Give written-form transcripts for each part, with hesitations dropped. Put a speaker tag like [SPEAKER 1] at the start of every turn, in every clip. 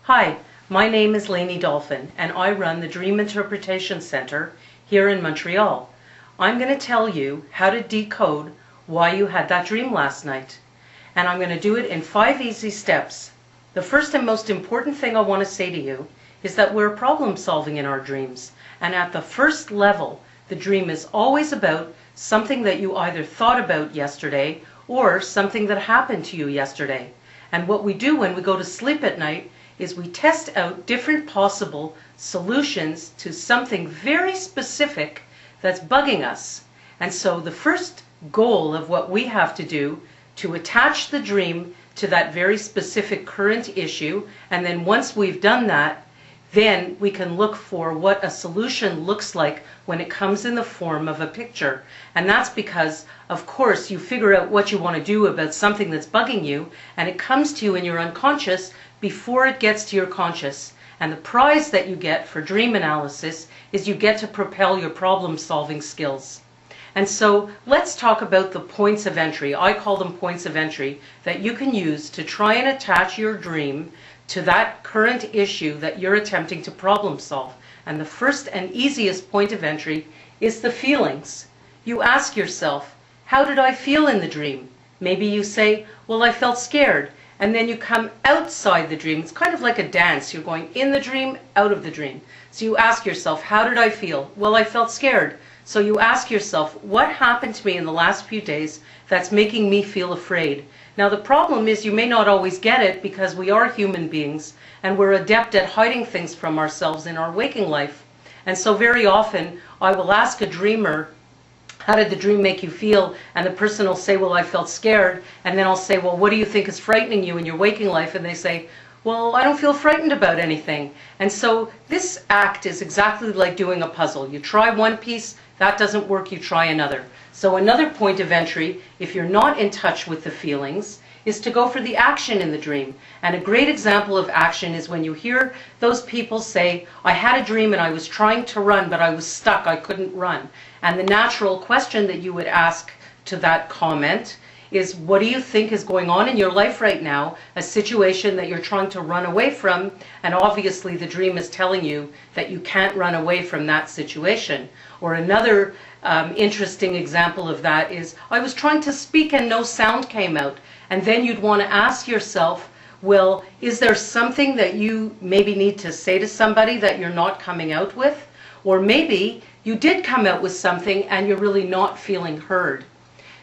[SPEAKER 1] Hi, my name is Lainey Dolphin, and I run the Dream Interpretation Center here in Montreal. I'm going to tell you how to decode why you had that dream last night. And I'm going to do it in 5 easy steps. The first and most important thing I want to say to you is that we're problem solving in our dreams. And at the first level, the dream is always about something that you either thought about yesterday or something that happened to you yesterday. And what we do when we go to sleep at night is we test out different possible solutions to something very specific that's bugging us. And so the first goal of what we have to do to attach the dream to that very specific current issue, and then once we've done that, then we can look for what a solution looks like when it comes in the form of a picture. And that's because, of course, you figure out what you want to do about something that's bugging you, and it comes to you in your unconscious before it gets to your conscious. And the prize that you get for dream analysis is you get to propel your problem-solving skills. And so let's talk about the points of entry. I call them points of entry that you can use to try and attach your dream to that current issue that you're attempting to problem solve. And the first and easiest point of entry is the feelings. You ask yourself, how did I feel in the dream? Maybe you say, well, I felt scared. And then you come outside the dream. It's kind of like a dance. You're going in the dream, out of the dream. So you ask yourself, how did I feel? Well, I felt scared. So you ask yourself, what happened to me in the last few days that's making me feel afraid? Now the problem is you may not always get it because we are human beings and we're adept at hiding things from ourselves in our waking life. And so very often I will ask a dreamer, how did the dream make you feel? And the person will say, well, I felt scared. And then I'll say, well, what do you think is frightening you in your waking life? And they say, well, I don't feel frightened about anything. And so this act is exactly like doing a puzzle. You try one piece, that doesn't work, you try another. So another point of entry, if you're not in touch with the feelings, is to go for the action in the dream. And a great example of action is when you hear those people say, I had a dream and I was trying to run, but I was stuck, I couldn't run. And the natural question that you would ask to that comment is, what do you think is going on in your life right now? A situation that you're trying to run away from, and obviously the dream is telling you that you can't run away from that situation. Or another interesting example of that is, I was trying to speak and no sound came out. And then you'd want to ask yourself, well, is there something that you maybe need to say to somebody that you're not coming out with? Or maybe you did come out with something and you're really not feeling heard.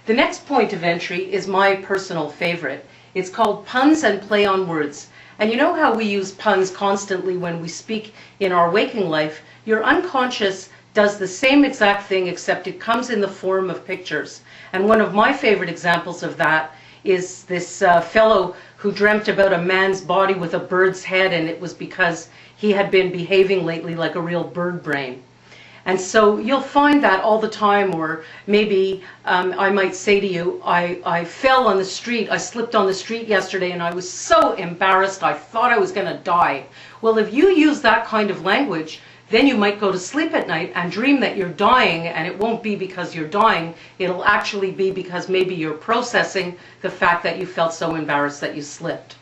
[SPEAKER 1] The next point of entry is my personal favorite. It's called puns and play on words. And you know how we use puns constantly when we speak in our waking life? Your unconscious does the same exact thing, except it comes in the form of pictures. And one of my favorite examples of that is this fellow who dreamt about a man's body with a bird's head, and it was because he had been behaving lately like a real bird brain. And so you'll find that all the time. Or maybe I might say to you, I fell on the street, I slipped on the street yesterday and I was so embarrassed I thought I was going to die. Well, if you use that kind of language, then you might go to sleep at night and dream that you're dying, and it won't be because you're dying, it'll actually be because maybe you're processing the fact that you felt so embarrassed that you slipped.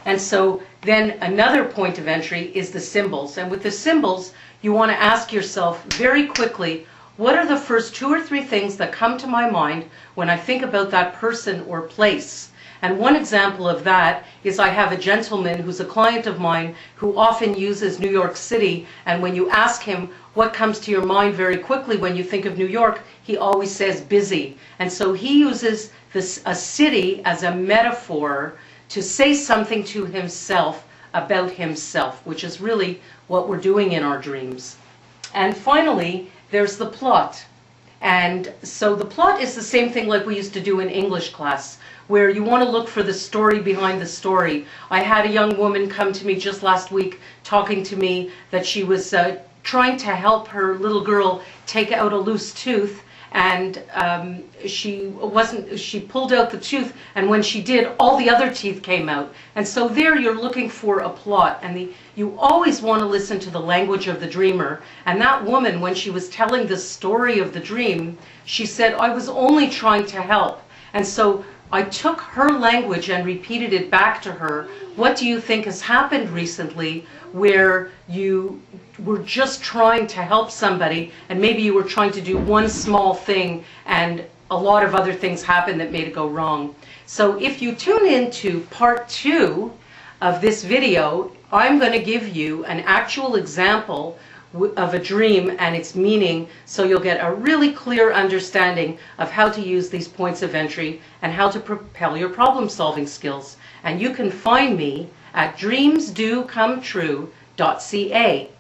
[SPEAKER 1] And so then another point of entry is the symbols. And with the symbols, you want to ask yourself very quickly, what are the first 2 or 3 things that come to my mind when I think about that person or place? And one example of that is I have a gentleman who's a client of mine who often uses New York City, and when you ask him what comes to your mind very quickly when you think of New York, he always says busy. And so he uses a city as a metaphor to say something to himself about himself, which is really what we're doing in our dreams. And finally, there's the plot. And so the plot is the same thing like we used to do in English class, where you want to look for the story behind the story. I had a young woman come to me just last week talking to me that she was trying to help her little girl take out a loose tooth, and she pulled out the tooth, and when she did, all the other teeth came out. And so there you're looking for a plot, and you always want to listen to the language of the dreamer. And that woman, when she was telling the story of the dream, she said, I was only trying to help. And so I took her language and repeated it back to her. What do you think has happened recently where you were just trying to help somebody and maybe you were trying to do one small thing and a lot of other things happened that made it go wrong? So if you tune into part 2 of this video, I'm going to give you an actual example of a dream and its meaning, so you'll get a really clear understanding of how to use these points of entry and how to propel your problem-solving skills. And you can find me at dreamsdocometrue.ca.